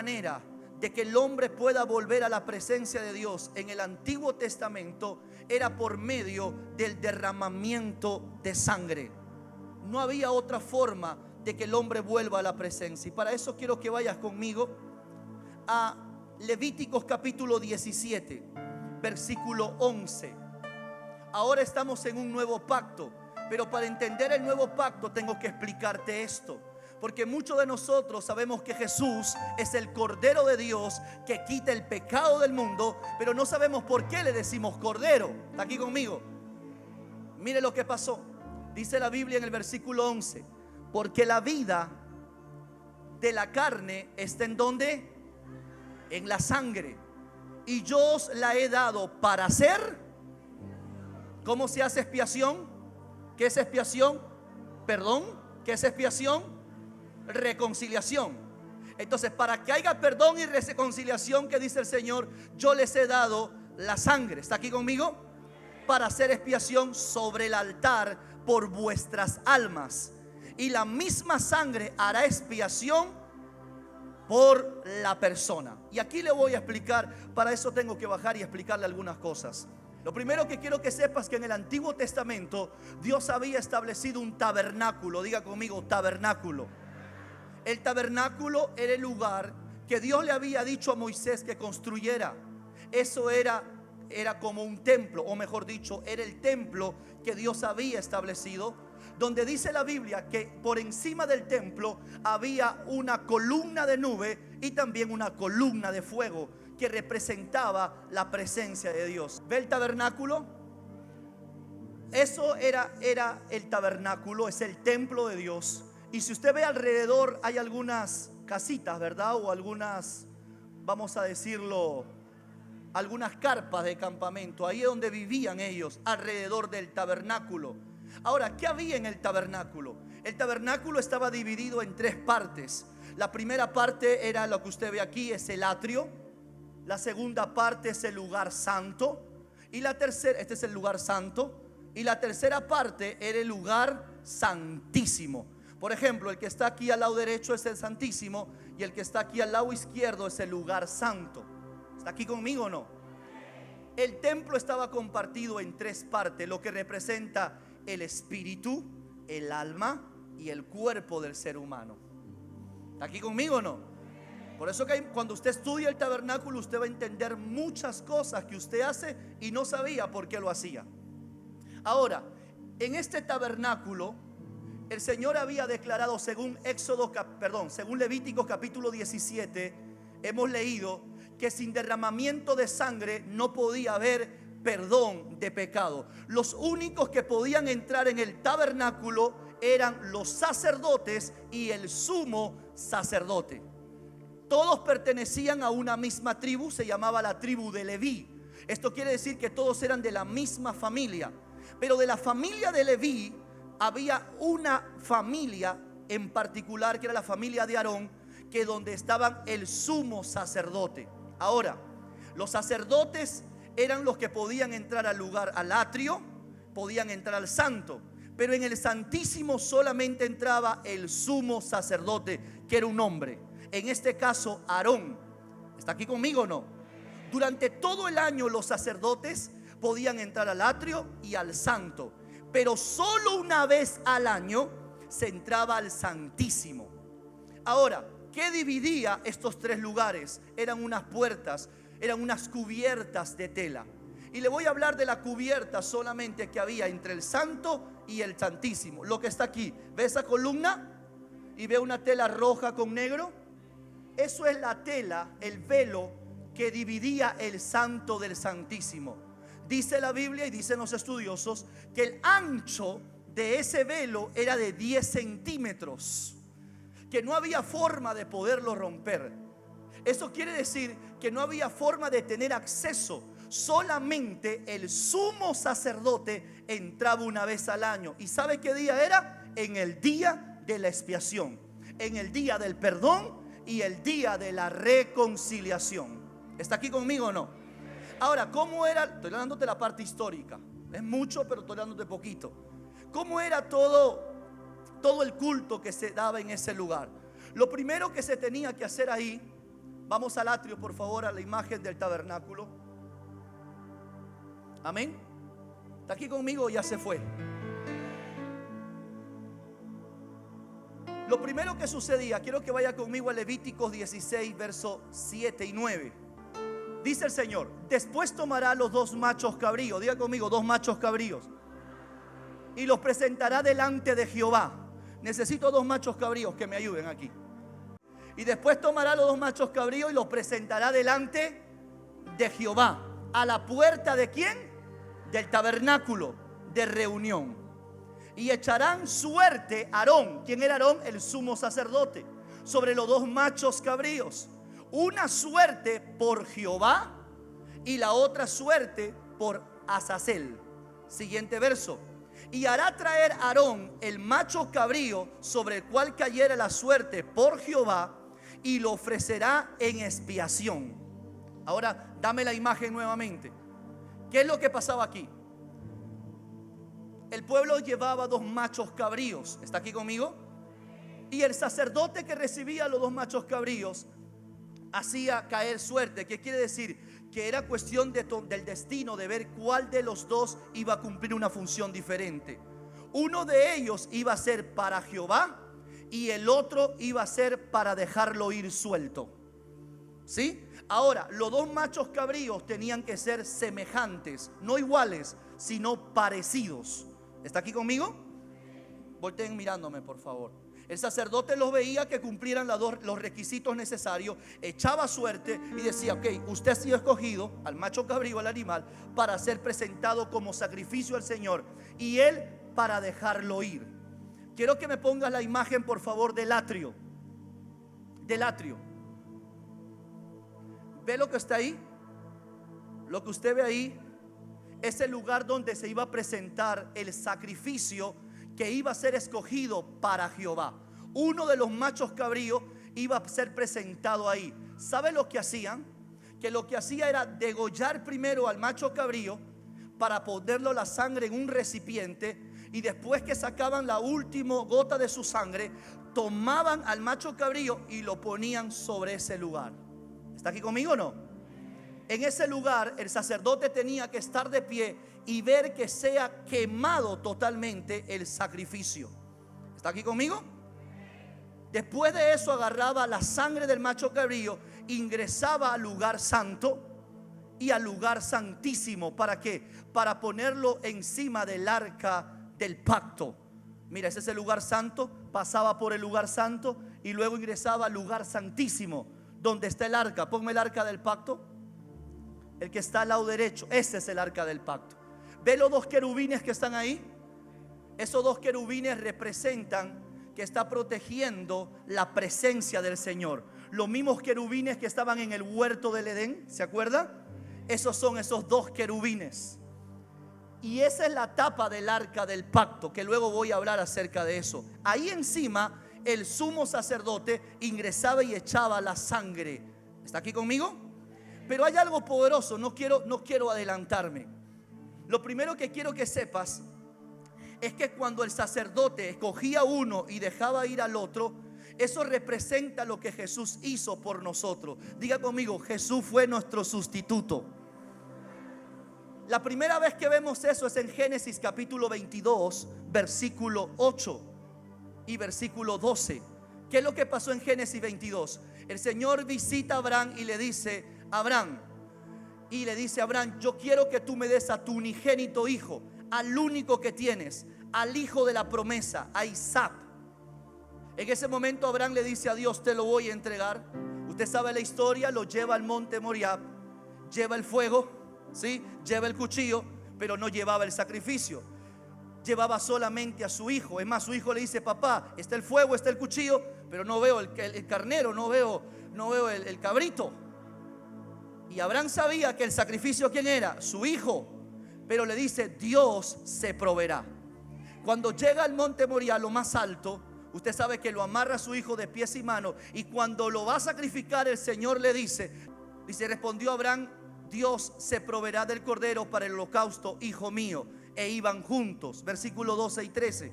manera de que el hombre pueda volver a la presencia de Dios en el Antiguo Testamento era por medio del derramamiento de sangre. No había otra forma de que el hombre vuelva a la presencia. Y para eso quiero que vayas conmigo a Levíticos capítulo 17, versículo 11. Ahora estamos en un nuevo pacto, pero para entender el nuevo pacto tengo que explicarte esto. Porque muchos de nosotros sabemos que Jesús es el Cordero de Dios que quita el pecado del mundo, pero no sabemos por qué le decimos Cordero. ¿Está aquí conmigo? Mire lo que pasó. Dice la Biblia en el versículo 11: porque la vida de la carne está ¿en dónde? En la sangre. Y yo os la he dado para hacer. ¿Cómo se hace expiación? ¿Qué es expiación? Perdón. ¿Qué es expiación? Reconciliación. Entonces, para que haya perdón y reconciliación, que dice el Señor, yo les he dado la sangre. ¿Está aquí conmigo? Para hacer expiación sobre el altar por vuestras almas. Y la misma sangre hará expiación por la persona. Y aquí le voy a explicar. Para eso tengo que bajar y explicarle algunas cosas. Lo primero que quiero que sepas, que en el Antiguo Testamento Dios había establecido un tabernáculo. Diga conmigo, tabernáculo. El tabernáculo era el lugar que Dios le había dicho a Moisés que construyera. Eso era como un templo, o mejor dicho, era el templo que Dios había establecido, donde dice la Biblia que por encima del templo había una columna de nube y también una columna de fuego que representaba la presencia de Dios. ¿Ve el tabernáculo? Eso era el tabernáculo, es el templo de Dios. Y si usted ve alrededor, hay algunas casitas, ¿verdad? O algunas, vamos a decirlo, algunas carpas de campamento. Ahí es donde vivían ellos, alrededor del tabernáculo. Ahora, ¿qué había en el tabernáculo? El tabernáculo estaba dividido en tres partes. La primera parte era lo que usted ve aquí, es el atrio. La segunda parte es el lugar santo. Y la tercera, este es el lugar santo. Y la tercera parte era el lugar santísimo. Por ejemplo, el que está aquí al lado derecho es el Santísimo, y el que está aquí al lado izquierdo es el lugar santo. ¿Está aquí conmigo o no? El templo estaba compartido en tres partes, lo que representa el espíritu, el alma y el cuerpo del ser humano. ¿Está aquí conmigo o no? Por eso que cuando usted estudia el tabernáculo, usted va a entender muchas cosas que usted hace y no sabía por qué lo hacía. Ahora, en este tabernáculo, el Señor había declarado, según Levíticos capítulo 17, hemos leído que sin derramamiento de sangre no podía haber perdón de pecado. Los únicos que podían entrar en el tabernáculo eran los sacerdotes y el sumo sacerdote. Todos pertenecían a una misma tribu, se llamaba la tribu de Leví. Esto quiere decir que todos eran de la misma familia. Pero de la familia de Leví había una familia en particular, que era la familia de Aarón, que donde estaban el sumo sacerdote. Ahora, los sacerdotes eran los que podían entrar al lugar, al atrio, podían entrar al santo, pero en el santísimo solamente entraba el sumo sacerdote, que era un hombre, en este caso Aarón. ¿Está aquí conmigo o no? Durante todo el año los sacerdotes podían entrar al atrio y al santo, pero solo una vez al año se entraba al santísimo. Ahora, ¿qué dividía estos tres lugares? Eran unas puertas, eran unas cubiertas de tela. Y le voy a hablar de la cubierta solamente que había entre el santo y el santísimo. Lo que está aquí, ¿ve esa columna? ¿Y ve una tela roja con negro? Eso es la tela, el velo que dividía el santo del santísimo. Dice la Biblia y dicen los estudiosos que el ancho de ese velo era de 10 centímetros, que no había forma de poderlo romper. Eso quiere decir que no había forma de tener acceso. Solamente el sumo sacerdote entraba una vez al año. ¿Y sabe qué día era? En el día de la expiación, en el día del perdón y el día de la reconciliación. ¿Está aquí conmigo o no? Ahora, ¿cómo era? Estoy dándote la parte histórica. Es mucho, pero estoy dándote poquito. ¿Cómo era todo el culto que se daba en ese lugar? Lo primero que se tenía que hacer ahí, Vamos al atrio, por favor, a la imagen del tabernáculo. Amén. ¿Está aquí conmigo o ya se fue? Lo primero que sucedía, quiero que vaya conmigo a Levíticos 16, versos 7 y 9. Dice el Señor: después tomará los 2 machos cabríos, diga conmigo, 2 machos cabríos, y los presentará delante de Jehová. Necesito 2 machos cabríos que me ayuden aquí. Y después tomará los 2 machos cabríos y los presentará delante de Jehová, a la puerta ¿de quién? Del tabernáculo de reunión. Y echarán suerte Aarón. ¿Quién era Aarón? El sumo sacerdote. Sobre los 2 machos cabríos. Una suerte por Jehová y la otra suerte por Azazel. Siguiente verso. Y hará traer Aarón el macho cabrío sobre el cual cayera la suerte por Jehová, y lo ofrecerá en expiación. Ahora dame la imagen nuevamente. ¿Qué es lo que pasaba aquí? El pueblo llevaba 2 machos cabríos. ¿Está aquí conmigo? Y el sacerdote que recibía los 2 machos cabríos hacía caer suerte. ¿Qué quiere decir? Que era cuestión del destino, de ver cuál de los 2 iba a cumplir una función diferente. Uno de ellos iba a ser para Jehová y el otro iba a ser para dejarlo ir suelto. ¿Sí? Ahora, los 2 machos cabríos tenían que ser semejantes, no iguales, sino parecidos. ¿Está aquí conmigo? Volteen mirándome, por favor. El sacerdote los veía que cumplieran los requisitos necesarios, echaba suerte y decía: ok, usted ha sido escogido, al macho cabrío, al animal, para ser presentado como sacrificio al Señor, y él para dejarlo ir. Quiero que me pongas la imagen, por favor, del atrio. Del atrio. ¿Ve lo que está ahí? Lo que usted ve ahí es el lugar donde se iba a presentar el sacrificio que iba a ser escogido para Jehová. Uno de los machos cabríos iba a ser presentado ahí. ¿Sabe lo que hacían? Que lo que hacía era degollar primero al macho cabrío para ponerlo la sangre en un recipiente, y después que sacaban la última gota de su sangre, tomaban al macho cabrío y lo ponían sobre ese lugar. ¿Está aquí conmigo o no? En ese lugar el sacerdote tenía que estar de pie y ver que sea quemado totalmente el sacrificio. ¿Está aquí conmigo? Después de eso agarraba la sangre del macho cabrío, ingresaba al lugar santo y al lugar santísimo. ¿Para qué? Para ponerlo encima del arca del pacto. Mira, ese es el lugar santo. Pasaba por el lugar santo y luego ingresaba al lugar santísimo, donde está el arca. Ponme el arca del pacto. El que está al lado derecho, ese es el arca del pacto. ¿Ve los 2 querubines que están ahí? Esos 2 querubines representan que está protegiendo la presencia del Señor. Los mismos querubines que estaban en el huerto del Edén, ¿se acuerdan? Esos son esos 2 querubines. Y esa es la tapa del arca del pacto, que luego voy a hablar acerca de eso. Ahí encima el sumo sacerdote ingresaba y echaba la sangre. ¿Está aquí conmigo? Pero hay algo poderoso, no quiero adelantarme. Lo primero que quiero que sepas es que cuando el sacerdote escogía uno y dejaba ir al otro, eso representa lo que Jesús hizo por nosotros. Diga conmigo: Jesús fue nuestro sustituto. La primera vez que vemos eso es en Génesis capítulo 22, versículo 8 y versículo 12. ¿Qué es lo que pasó en Génesis 22? El Señor visita a Abraham y le dice: Abraham, yo quiero que tú me des a tu unigénito hijo, al único que tienes, al hijo de la promesa, a Isaac. En ese momento Abraham le dice a Dios: te lo voy a entregar. Usted sabe la historia, lo lleva al monte Moriah, lleva el fuego, ¿sí? Lleva el cuchillo, pero no llevaba el sacrificio. Llevaba solamente a su hijo. Es más, su hijo le dice: papá, está el fuego, está el cuchillo, pero no veo el carnero, no veo el cabrito. Y Abraham sabía que el sacrificio, ¿quién era? Su hijo. Pero le dice: Dios se proveerá. Cuando llega al monte Moriah, lo más alto, usted sabe que lo amarra a su hijo de pies y manos. Y cuando lo va a sacrificar, el Señor le dice, respondió Abraham: Dios se proveerá del cordero para el holocausto, hijo mío. E iban juntos. Versículo 12 y 13.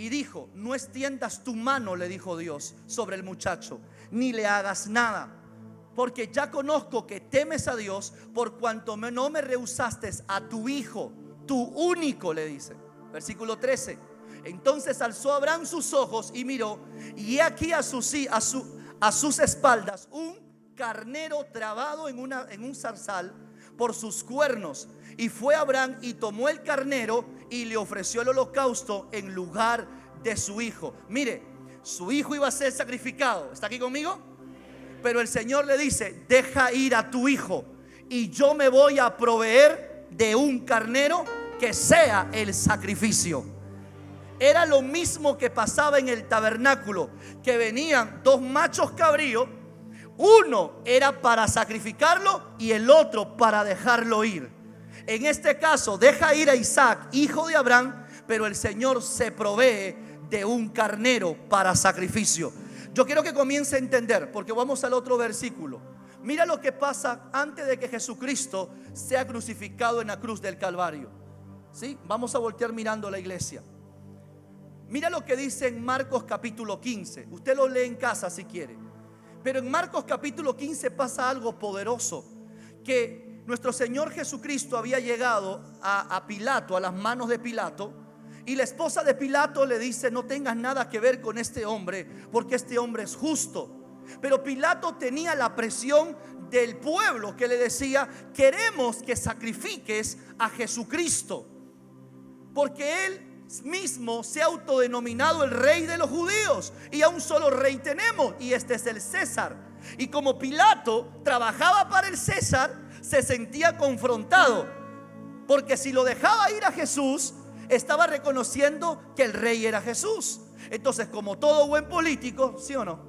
y dijo: no extiendas tu mano, le dijo Dios, sobre el muchacho, ni le hagas nada, porque ya conozco que temes a Dios, por cuanto no me rehusaste a tu hijo, tu único, le dice. Versículo 13. Entonces alzó Abraham sus ojos y miró, y he aquí a sus espaldas un carnero trabado en un zarzal por sus cuernos. Y fue Abraham y tomó el carnero y le ofreció el holocausto en lugar de su hijo. Mire, su hijo iba a ser sacrificado. ¿Está aquí conmigo? Pero el Señor le dice: deja ir a tu hijo y yo me voy a proveer de un carnero que sea el sacrificio. Era lo mismo que pasaba en el tabernáculo, que venían dos machos cabríos. Uno era para sacrificarlo y el otro para dejarlo ir. En este caso deja ir a Isaac, hijo de Abraham, pero el Señor se provee de un carnero para sacrificio. Yo quiero que comience a entender, porque vamos al otro versículo. Mira lo que pasa antes de que Jesucristo sea crucificado en la cruz del Calvario. ¿Sí? Vamos a voltear mirando a la iglesia. Mira lo que dice en Marcos capítulo 15. Usted lo lee en casa si quiere. Pero en Marcos capítulo 15 pasa algo poderoso, que nuestro Señor Jesucristo había llegado a Pilato, a las manos de Pilato, y la esposa de Pilato le dice: no tengas nada que ver con este hombre, porque este hombre es justo. Pero Pilato tenía la presión del pueblo que le decía: queremos que sacrifiques a Jesucristo, porque él mismo se ha autodenominado el rey de los judíos, y a un solo rey tenemos, y este es el César. Y como Pilato trabajaba para el César, se sentía confrontado, porque si lo dejaba ir a Jesús, estaba reconociendo que el rey era Jesús. Entonces, como todo buen político, ¿sí o no?,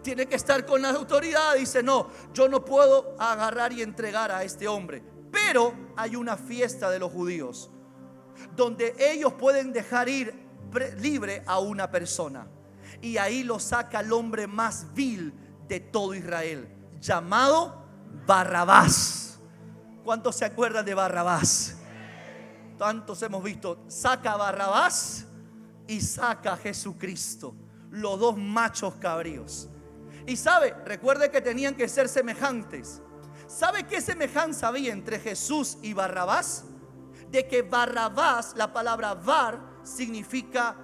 tiene que estar con la autoridad. Dice: no, yo no puedo agarrar y entregar a este hombre. Pero hay una fiesta de los judíos donde ellos pueden dejar ir libre a una persona, y ahí lo saca el hombre más vil de todo Israel, llamado Barrabás. ¿Cuántos se acuerdan de Barrabás? Tantos hemos visto. Saca a Barrabás y saca a Jesucristo, los dos machos cabríos. Y recuerde que tenían que ser semejantes. ¿Sabe qué semejanza había entre Jesús y Barrabás? De que Barrabás, la palabra bar significa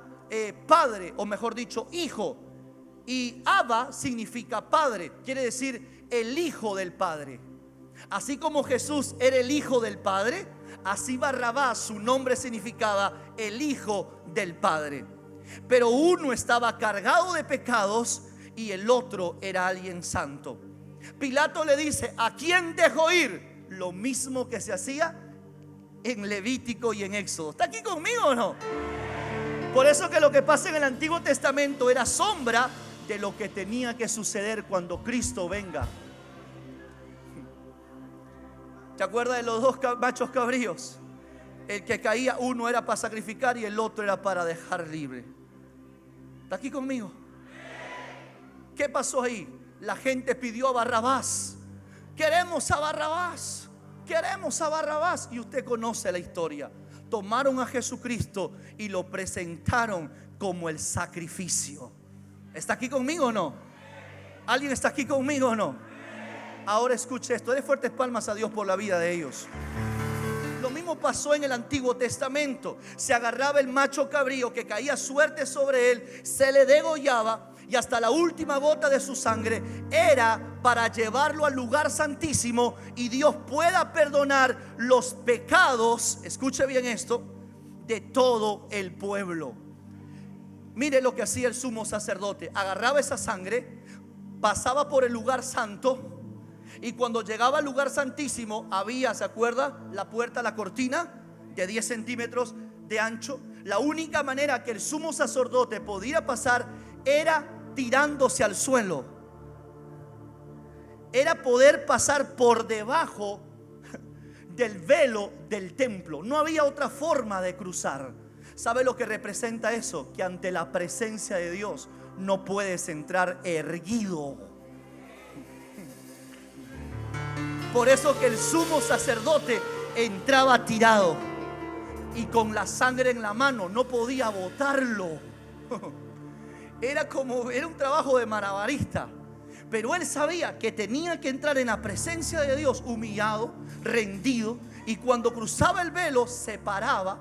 padre, o mejor dicho, hijo, y Abba significa padre, quiere decir el hijo del padre. Así como Jesús era el hijo del padre, así Barrabás, su nombre significaba el hijo del padre. Pero uno estaba cargado de pecados y el otro era alguien santo. Pilato le dice: ¿a quién dejo ir? Lo mismo que se hacía en Levítico y en Éxodo. ¿Está aquí conmigo o no? Por eso que lo que pasa en el Antiguo Testamento era sombra de lo que tenía que suceder cuando Cristo venga. ¿Te acuerdas de los dos machos cabríos? El que caía, uno era para sacrificar y el otro era para dejar libre. ¿Está aquí conmigo? ¿Qué pasó ahí? La gente pidió a Barrabás. Queremos a Barrabás, queremos a Barrabás. Y usted conoce la historia. Tomaron a Jesucristo y lo presentaron como el sacrificio. ¿Está aquí conmigo o no? ¿Alguien está aquí conmigo o no? Ahora escuche esto. Dé fuertes palmas a Dios por la vida de ellos. Lo mismo pasó en el Antiguo Testamento. Se agarraba el macho cabrío que caía suerte sobre él, se le degollaba, y hasta la última gota de su sangre era para llevarlo al lugar santísimo y Dios pueda perdonar los pecados, escuche bien esto, de todo el pueblo. Mire lo que hacía el sumo sacerdote. Agarraba esa sangre, pasaba por el lugar santo, y cuando llegaba al lugar santísimo había, ¿se acuerda? La puerta, la cortina de 10 centímetros de ancho. La única manera que el sumo sacerdote podía pasar era tirándose al suelo. Era poder pasar por debajo del velo del templo. No había otra forma de cruzar. ¿Sabe lo que representa eso? Que ante la presencia de Dios no puedes entrar erguido. Por eso que el sumo sacerdote entraba tirado. y con la sangre en la mano, no podía botarlo. Era un trabajo de malabarista. Pero él sabía que tenía que entrar en la presencia de Dios humillado, rendido, y cuando cruzaba el velo se paraba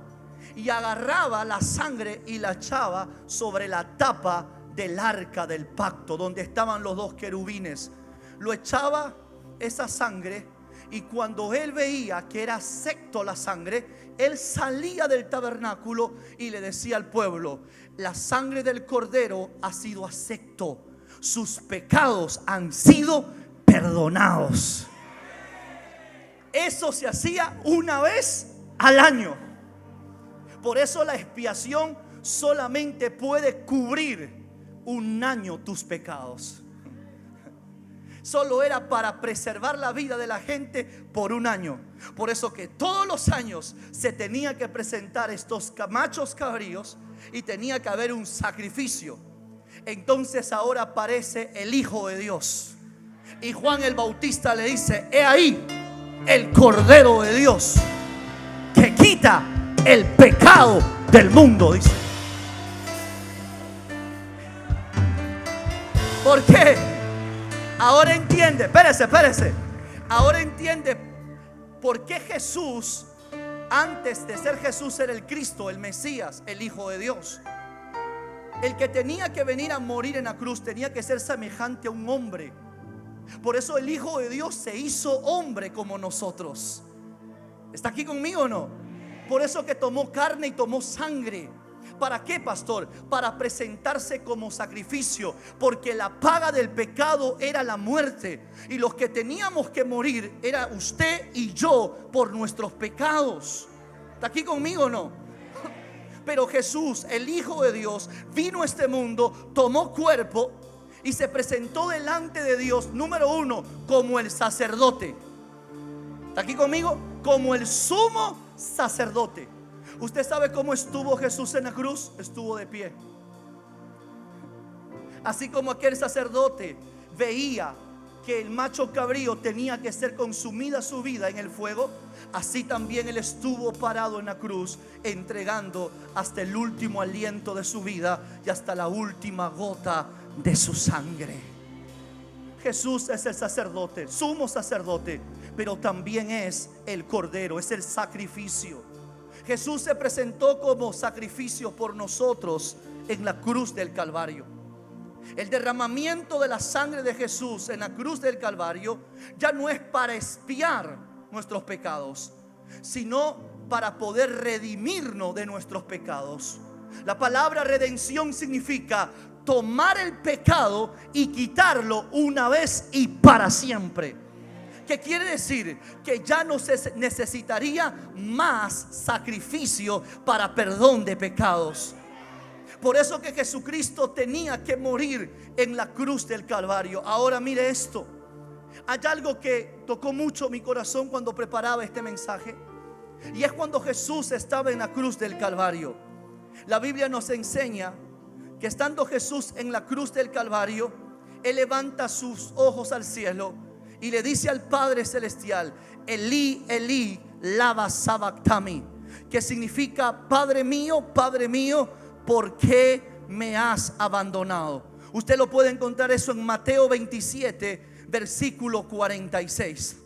y agarraba la sangre y la echaba sobre la tapa del arca del pacto, donde estaban los dos querubines. Lo echaba esa sangre, y cuando él veía que era secto la sangre, él salía del tabernáculo y le decía al pueblo: la sangre del cordero ha sido acepto, sus pecados han sido perdonados. Eso se hacía una vez al año. Por eso la expiación solamente puede cubrir un año tus pecados. Solo era para preservar la vida de la gente por un año. Por eso que todos los años se tenía que presentar estos machos cabríos y tenía que haber un sacrificio. Entonces ahora aparece el Hijo de Dios, y Juan el Bautista le dice: he ahí el Cordero de Dios que quita el pecado del mundo, dice. ¿Por qué? Ahora entiende, espérese. Ahora entiende por qué Jesús, antes de ser Jesús, era el Cristo, el Mesías, el Hijo de Dios. El que tenía que venir a morir en la cruz tenía que ser semejante a un hombre. Por eso el Hijo de Dios se hizo hombre como nosotros. ¿Está aquí conmigo o no? Por eso que tomó carne y tomó sangre. ¿Para qué, pastor? Para presentarse como sacrificio, porque la paga del pecado era la muerte, y los que teníamos que morir era usted y yo por nuestros pecados. ¿Está aquí conmigo o no? Pero Jesús, el Hijo de Dios, vino a este mundo, tomó cuerpo y se presentó delante de Dios, número uno, como el sacerdote. ¿Está aquí conmigo? Como el sumo sacerdote. ¿Usted sabe cómo estuvo Jesús en la cruz? Estuvo de pie. Así como aquel sacerdote veía que el macho cabrío tenía que ser consumida su vida en el fuego, así también él estuvo parado en la cruz, entregando hasta el último aliento de su vida y hasta la última gota de su sangre. Jesús es el sacerdote, sumo sacerdote, pero también es el cordero, es el sacrificio. Jesús se presentó como sacrificio por nosotros en la cruz del Calvario. El derramamiento de la sangre de Jesús en la cruz del Calvario ya no es para expiar nuestros pecados, sino para poder redimirnos de nuestros pecados. La palabra redención significa tomar el pecado y quitarlo una vez y para siempre. ¿Qué quiere decir? Que ya no se necesitaría más sacrificio para perdón de pecados. Por eso que Jesucristo tenía que morir en la cruz del Calvario. Ahora mire esto. Hay algo que tocó mucho mi corazón cuando preparaba este mensaje, y es cuando Jesús estaba en la cruz del Calvario. La Biblia nos enseña que estando Jesús en la cruz del Calvario, Él levanta sus ojos al cielo y le dice al Padre Celestial: Elí, Elí, lama sabactami, que significa: Padre mío, ¿por qué me has abandonado? Usted lo puede encontrar eso en Mateo 27, versículo 46.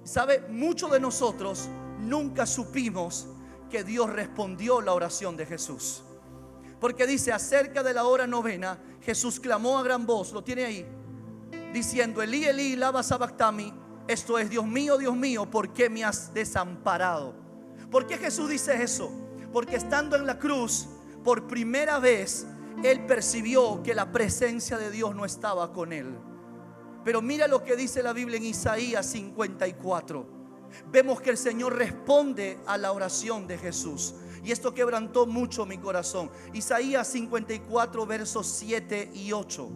¿Sabe? Muchos de nosotros nunca supimos que Dios respondió la oración de Jesús, porque dice: acerca de la hora novena, Jesús clamó a gran voz, lo tiene ahí, diciendo: Elí, Elí, lama sabactami. Esto es: Dios mío, ¿por qué me has desamparado? ¿Por qué Jesús dice eso? Porque estando en la cruz, por primera vez, Él percibió que la presencia de Dios no estaba con Él. Pero mira lo que dice la Biblia en Isaías 54. Vemos que el Señor responde a la oración de Jesús, y esto quebrantó mucho mi corazón. Isaías 54, versos 7 y 8.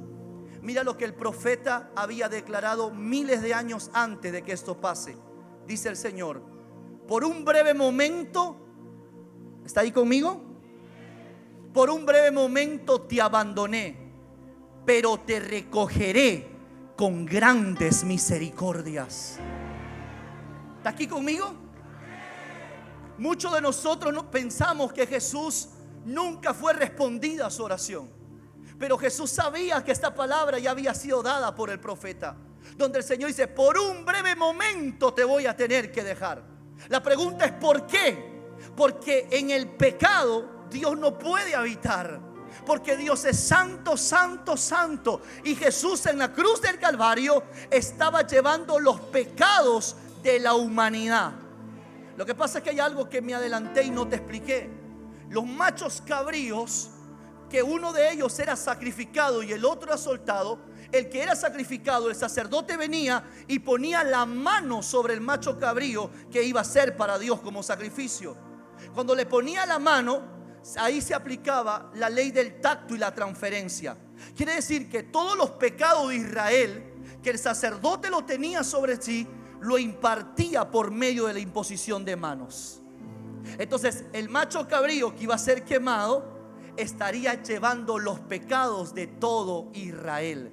Mira lo que el profeta había declarado miles de años antes de que esto pase. Dice el Señor: por un breve momento, ¿está ahí conmigo? Por un breve momento te abandoné, pero te recogeré con grandes misericordias. ¿Está aquí conmigo? Muchos de nosotros no pensamos que Jesús nunca fue respondida a su oración. Pero Jesús sabía que esta palabra ya había sido dada por el profeta, donde el Señor dice: por un breve momento te voy a tener que dejar. La pregunta es ¿por qué? Porque en el pecado Dios no puede habitar, porque Dios es santo, santo, santo. Y Jesús en la cruz del Calvario estaba llevando los pecados de la humanidad. Lo que pasa es que hay algo que me adelanté y no te expliqué. Los machos cabríos, que uno de ellos era sacrificado y el otro era soltado, el que era sacrificado, el sacerdote venía y ponía la mano sobre el macho cabrío que iba a ser para Dios como sacrificio. Cuando le ponía la mano, ahí se aplicaba la ley del tacto y la transferencia. Quiere decir que todos los pecados de Israel, que el sacerdote lo tenía sobre sí, lo impartía por medio de la imposición de manos. Entonces el macho cabrío que iba a ser quemado estaría llevando los pecados de todo Israel.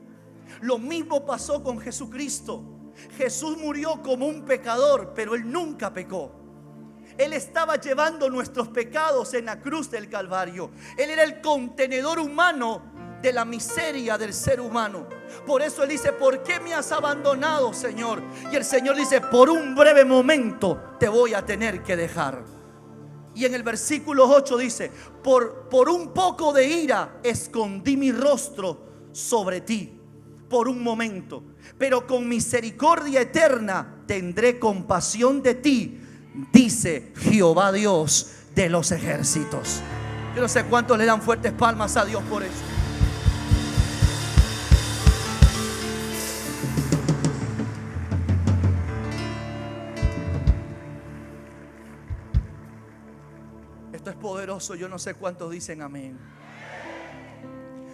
Lo mismo pasó con Jesucristo. Jesús murió como un pecador, pero Él nunca pecó. Él estaba llevando nuestros pecados en la cruz del Calvario. Él era el contenedor humano de la miseria del ser humano. Por eso Él dice: ¿por qué me has abandonado, Señor? Y el Señor dice: por un breve momento te voy a tener que dejar. Y en el versículo 8 dice: por un poco de ira escondí mi rostro sobre ti por un momento, pero con misericordia eterna tendré compasión de ti, dice Jehová Dios de los ejércitos. Yo no sé cuántos le dan fuertes palmas a Dios por eso. Esto es poderoso. Yo no sé cuántos dicen amén.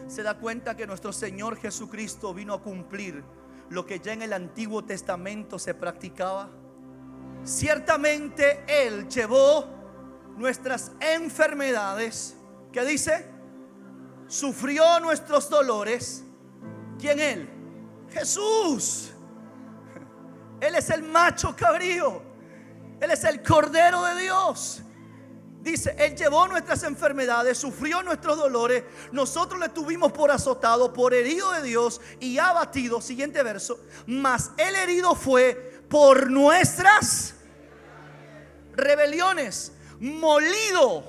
Se da cuenta que nuestro Señor Jesucristo vino a cumplir lo que ya en el Antiguo Testamento se practicaba. Ciertamente Él llevó nuestras enfermedades. ¿Qué dice? Sufrió nuestros dolores. ¿Quién Él? Jesús. Él es el macho cabrío. Él es el Cordero de Dios. Dice: Él llevó nuestras enfermedades, sufrió nuestros dolores, nosotros le tuvimos por azotado, por herido de Dios y abatido. Siguiente verso: mas el herido fue por nuestras rebeliones, molido.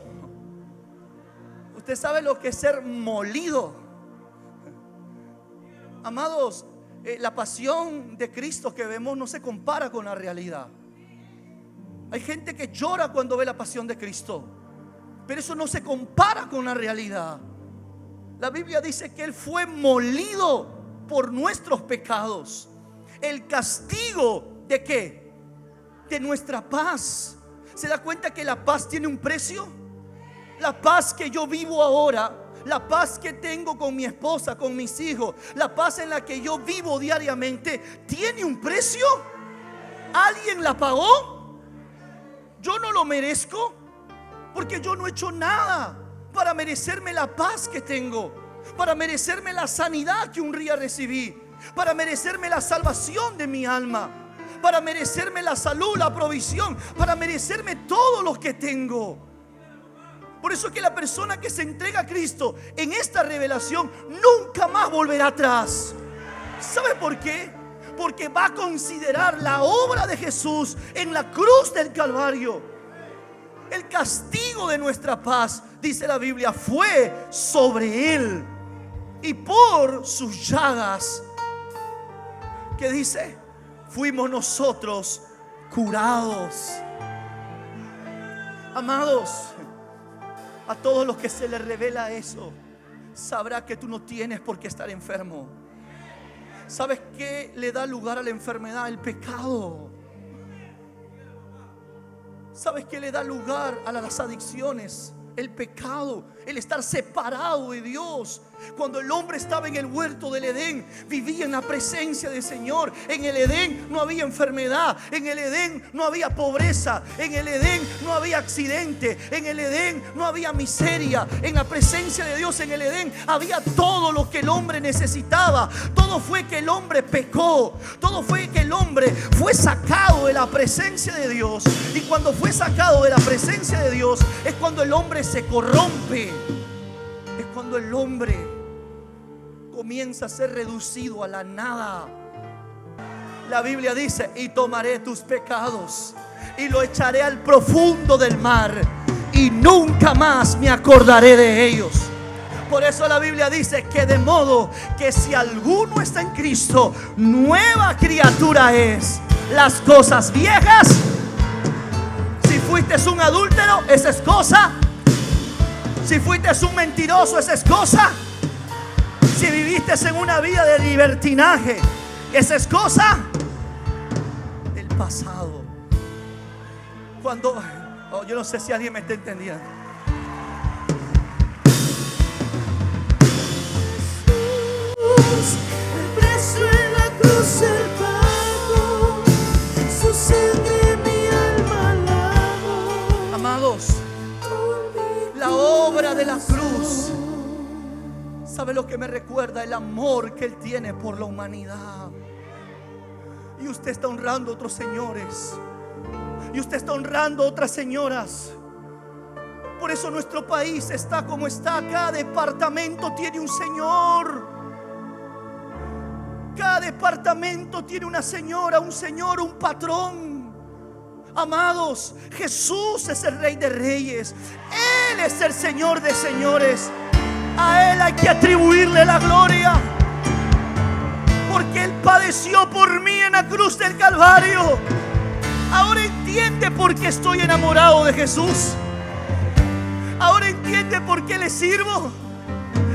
Usted sabe lo que es ser molido. Amados, la pasión de Cristo que vemos no se compara con la realidad. Hay gente que llora cuando ve la pasión de Cristo, pero eso no se compara con la realidad. La Biblia dice que Él fue molido por nuestros pecados. El castigo ¿de qué? De nuestra paz. ¿Se da cuenta que la paz tiene un precio? La paz que yo vivo ahora, la paz que tengo con mi esposa, con mis hijos, la paz en la que yo vivo diariamente, ¿tiene un precio? ¿Alguien la pagó? Yo no lo merezco, porque yo no he hecho nada para merecerme la paz que tengo, para merecerme la sanidad que un día recibí, para merecerme la salvación de mi alma, para merecerme la salud, la provisión, para merecerme todo lo que tengo. Por eso es que la persona que se entrega a Cristo en esta revelación nunca más volverá atrás. ¿Sabe por qué? Porque va a considerar la obra de Jesús en la cruz del Calvario. El castigo de nuestra paz, dice la Biblia, fue sobre Él, y por sus llagas, ¿qué dice? Fuimos nosotros curados. Amados, a todos los que se les revela eso, sabrá que tú no tienes por qué estar enfermo. ¿Sabes qué le da lugar a la enfermedad? El pecado. ¿Sabes qué le da lugar a las adicciones? El pecado, el estar separado de Dios. Cuando el hombre estaba en el huerto del Edén, vivía en la presencia del Señor. En el Edén no había enfermedad, en el Edén no había pobreza, en el Edén no había accidente, en el Edén no había miseria. En la presencia de Dios en el Edén había todo lo que el hombre necesitaba. Todo fue que el hombre pecó, todo fue que el hombre fue sacado de la presencia de Dios. Y cuando fue sacado de la presencia de Dios es cuando el hombre se corrompe. Es cuando el hombre comienza a ser reducido a la nada. La Biblia dice: y tomaré tus pecados y lo echaré al profundo del mar, y nunca más me acordaré de ellos. Por eso la Biblia dice que de modo que si alguno está en Cristo, nueva criatura es. Las cosas viejas, si fuiste un adúltero, esa es cosa. Si fuiste un mentiroso, esa es cosa. Si viviste en una vida de libertinaje, esa es cosa del pasado. Cuando, yo no sé si alguien me está entendiendo. Jesús, el precio en la cruz, el pago, su sangre mi alma lavó. Amados, la obra de la cruz, ¿sabe lo que me recuerda? El amor que Él tiene por la humanidad. Y usted está honrando a otros señores, y usted está honrando a otras señoras. Por eso nuestro país está como está. Cada departamento tiene un señor. Cada departamento tiene una señora, un señor, un patrón. Amados, Jesús es el Rey de Reyes. Él es el Señor de señores. A Él hay que atribuirle la gloria, porque Él padeció por mí en la cruz del Calvario. Ahora entiende por qué estoy enamorado de Jesús. Ahora entiende por qué le sirvo.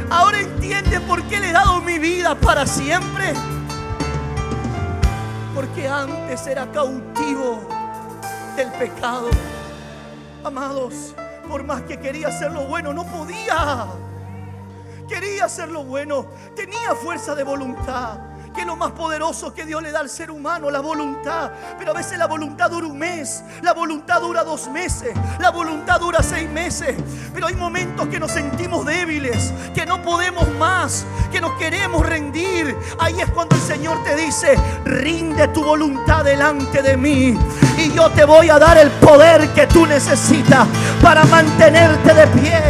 Ahora entiende por qué le he dado mi vida para siempre. Porque antes era cautivo del pecado. Amados, por más que quería hacer lo bueno, no podía. Quería hacer lo bueno, tenía fuerza de voluntad, que es lo más poderoso que Dios le da al ser humano, la voluntad. Pero a veces la voluntad dura un mes, la voluntad dura 2 meses, la voluntad dura 6 meses. Pero hay momentos que nos sentimos débiles, que no podemos más, que nos queremos rendir. Ahí es cuando el Señor te dice: rinde tu voluntad delante de mí, y yo te voy a dar el poder que tú necesitas para mantenerte de pie,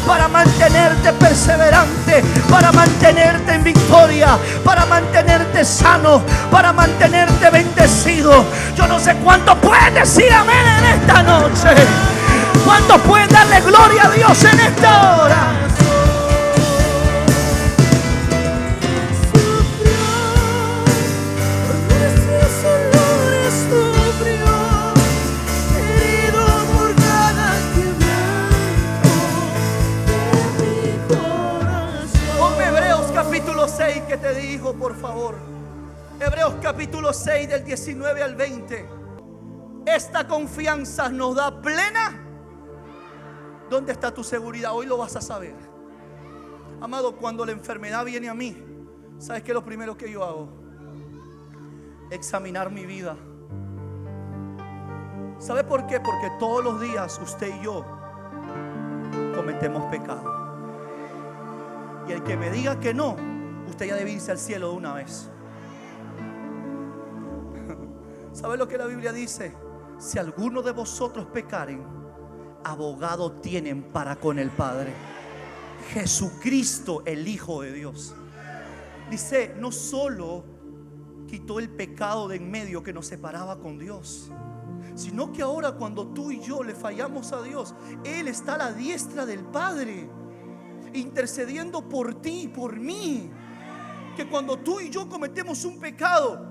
para mantenerte perseverante, para mantenerte en victoria, para mantenerte sano, para mantenerte bendecido. Yo no sé cuántos pueden decir amén en esta noche. ¿Cuántos pueden darle gloria a Dios en esta hora? Capítulo 6 que te dijo, por favor. Hebreos capítulo 6 del 19 al 20. Esta confianza nos da plena. ¿Dónde está tu seguridad? Hoy lo vas a saber. Amado, cuando la enfermedad viene a mí, ¿sabes qué es lo primero que yo hago? Examinar mi vida. ¿Sabe por qué? Porque todos los días usted y yo cometemos pecado. Y el que me diga que no, usted ya debe irse al cielo de una vez. ¿Sabe lo que la Biblia dice? Si alguno de vosotros pecaren, abogado tienen para con el Padre, Jesucristo, el Hijo de Dios. Dice, no solo quitó el pecado de en medio que nos separaba con Dios, sino que ahora cuando tú y yo le fallamos a Dios, Él está a la diestra del Padre, intercediendo por ti y por mí. Que cuando tú y yo cometemos un pecado,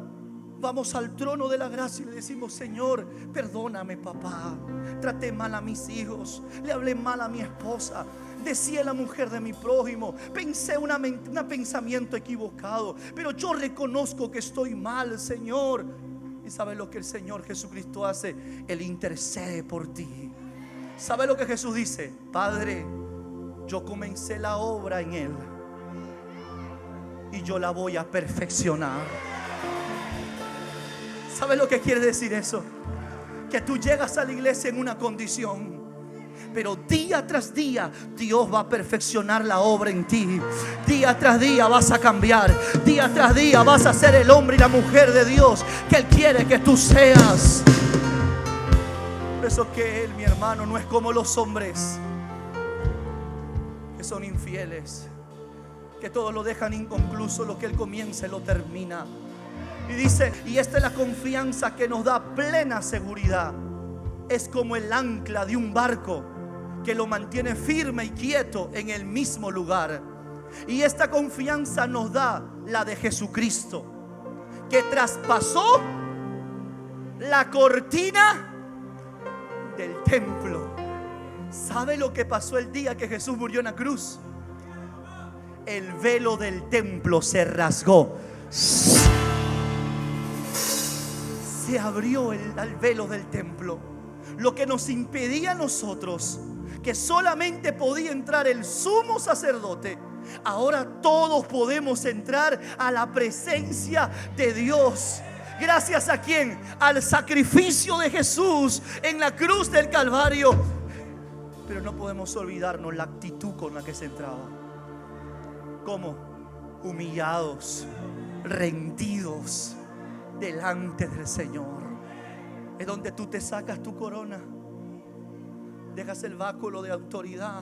vamos al trono de la gracia y le decimos: Señor, perdóname, papá, traté mal a mis hijos, le hablé mal a mi esposa, decía la mujer de mi prójimo, pensé un pensamiento equivocado, pero yo reconozco que estoy mal, Señor. Y ¿sabes lo que el Señor Jesucristo hace? Él intercede por ti. ¿Sabe lo que Jesús dice? Padre, yo comencé la obra en Él y yo la voy a perfeccionar. ¿Sabes lo que quiere decir eso? Que tú llegas a la iglesia en una condición, pero día tras día Dios va a perfeccionar la obra en ti. Día tras día vas a cambiar. Día tras día vas a ser el hombre y la mujer de Dios que Él quiere que tú seas. Por eso que Él, mi hermano, no es como los hombres que son infieles, que todo lo dejan inconcluso. Lo que Él comienza, Él lo termina. Y dice, y esta es la confianza que nos da plena seguridad. Es como el ancla de un barco que lo mantiene firme y quieto en el mismo lugar. Y esta confianza nos da la de Jesucristo, que traspasó la cortina del templo. ¿Sabe lo que pasó el día que Jesús murió en la cruz? El velo del templo se rasgó. Se abrió el velo del templo. Lo que nos impedía a nosotros, que solamente podía entrar el sumo sacerdote, ahora todos podemos entrar a la presencia de Dios. ¿Gracias a quién? Al sacrificio de Jesús en la cruz del Calvario. Pero no podemos olvidarnos la actitud con la que se entraba. ¿Cómo? Humillados, rendidos delante del Señor. Es donde tú te sacas tu corona, dejas el báculo de autoridad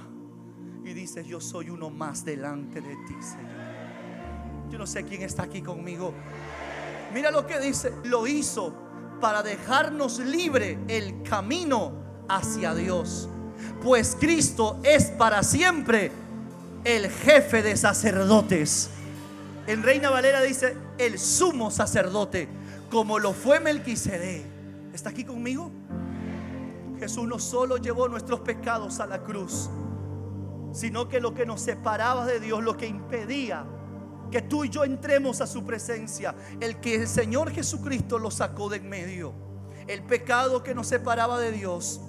y dices: yo soy uno más delante de ti, Señor. Yo no sé quién está aquí conmigo. Mira lo que dice: lo hizo para dejarnos libre el camino hacia Dios, pues Cristo es para siempre el jefe de sacerdotes. En Reina Valera dice: el sumo sacerdote, como lo fue Melquisedec. ¿Está aquí conmigo? Jesús no solo llevó nuestros pecados a la cruz, sino que lo que nos separaba de Dios, lo que impedía que tú y yo entremos a su presencia, el que el Señor Jesucristo lo sacó de en medio. El pecado que nos separaba de Dios,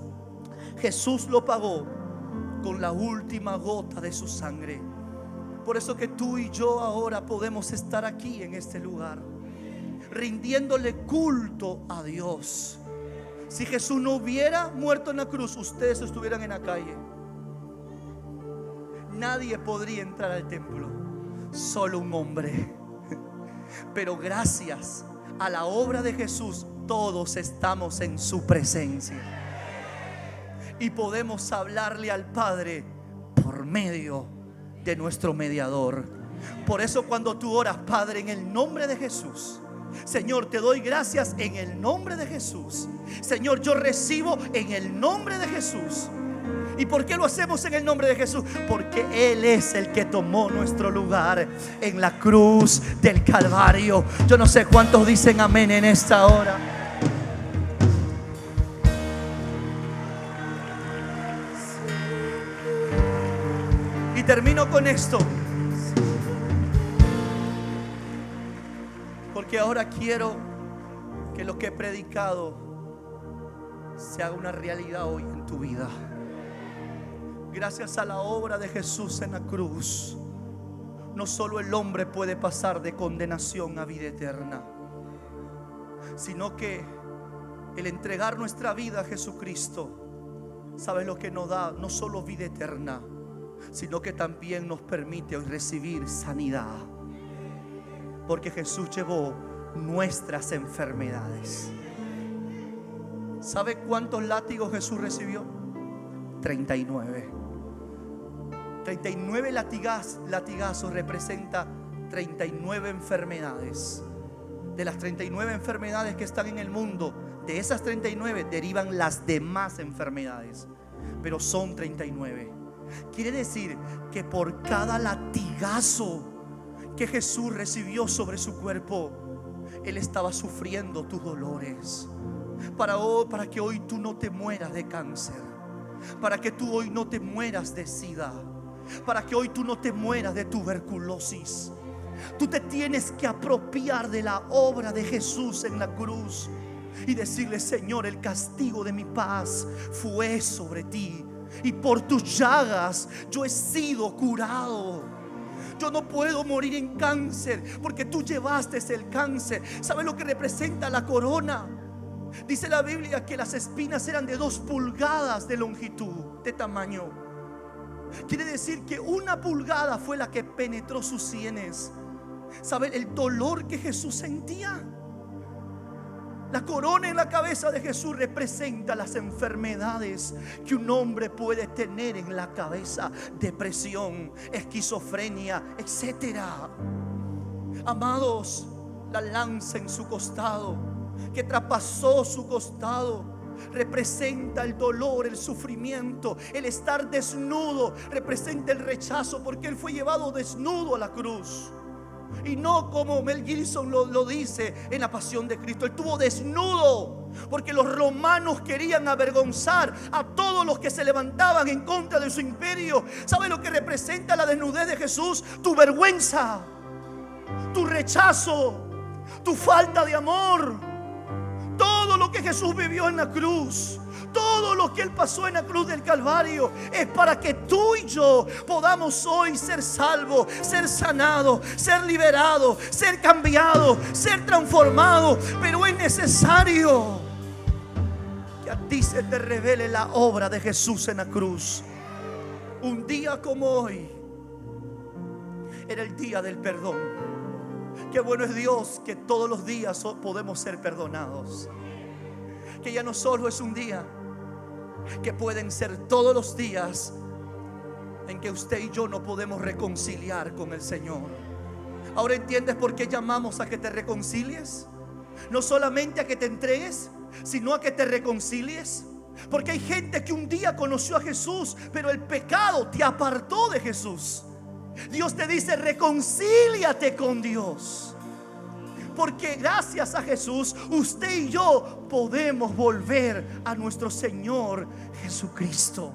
Jesús lo pagó con la última gota de su sangre. Por eso que tú y yo ahora podemos estar aquí en este lugar, rindiéndole culto a Dios. Si Jesús no hubiera muerto en la cruz, ustedes estuvieran en la calle. Nadie podría entrar al templo, solo un hombre. Pero gracias a la obra de Jesús, todos estamos en su presencia y podemos hablarle al Padre por medio de nuestro mediador. Por eso cuando tú oras: Padre, en el nombre de Jesús, Señor, te doy gracias en el nombre de Jesús. Señor, yo recibo en el nombre de Jesús. ¿Y por qué lo hacemos en el nombre de Jesús? Porque Él es el que tomó nuestro lugar en la cruz del Calvario. Yo no sé cuántos dicen amén en esta hora. Y termino con esto, porque ahora quiero que lo que he predicado se haga una realidad hoy en tu vida. Gracias a la obra de Jesús en la cruz, no solo el hombre puede pasar de condenación a vida eterna, sino que el entregar nuestra vida a Jesucristo, ¿sabes lo que nos da? No solo vida eterna, sino que también nos permite hoy recibir sanidad, porque Jesús llevó nuestras enfermedades. ¿Sabe cuántos látigos Jesús recibió? 39. 39 latigazos representa 39 enfermedades. De las 39 enfermedades que están en el mundo, de esas 39 derivan las demás enfermedades, pero son 39. Quiere decir que por cada latigazo que Jesús recibió sobre su cuerpo, Él estaba sufriendo tus dolores, para que hoy tú no te mueras de cáncer, para que tú hoy no te mueras de SIDA, para que hoy tú no te mueras de tuberculosis. Tú te tienes que apropiar de la obra de Jesús en la cruz y decirle: Señor, el castigo de mi paz fue sobre ti, y por tus llagas yo he sido curado. Yo no puedo morir en cáncer porque tú llevaste el cáncer. ¿Sabes lo que representa la corona? Dice la Biblia que las espinas eran de 2 pulgadas de longitud, de tamaño. Quiere decir que 1 pulgada fue la que penetró sus sienes. ¿Sabe el dolor que Jesús sentía? La corona en la cabeza de Jesús representa las enfermedades que un hombre puede tener en la cabeza: depresión, esquizofrenia, etcétera. Amados, la lanza en su costado, que traspasó su costado, representa el dolor, el sufrimiento. El estar desnudo representa el rechazo, porque Él fue llevado desnudo a la cruz. Y no como Mel Gibson lo dice en La Pasión de Cristo. Él estuvo desnudo porque los romanos querían avergonzar a todos los que se levantaban en contra de su imperio. ¿Sabe lo que representa la desnudez de Jesús? Tu vergüenza, tu rechazo, tu falta de amor. Todo lo que Jesús vivió en la cruz, todo lo que Él pasó en la cruz del Calvario, es para que tú y yo podamos hoy ser salvos, ser sanados, ser liberados, ser cambiados, ser transformados. Pero es necesario que a ti se te revele la obra de Jesús en la cruz. Un día como hoy era el día del perdón. Qué bueno es Dios que todos los días podemos ser perdonados. Que ya no solo es un día, que pueden ser todos los días en que usted y yo no podemos reconciliar con el Señor. Ahora entiendes por qué llamamos a que te reconcilies. No solamente a que te entregues, sino a que te reconcilies. Porque hay gente que un día conoció a Jesús, pero el pecado te apartó de Jesús. Dios te dice: reconcíliate con Dios. Porque gracias a Jesús, usted y yo podemos volver a nuestro Señor Jesucristo.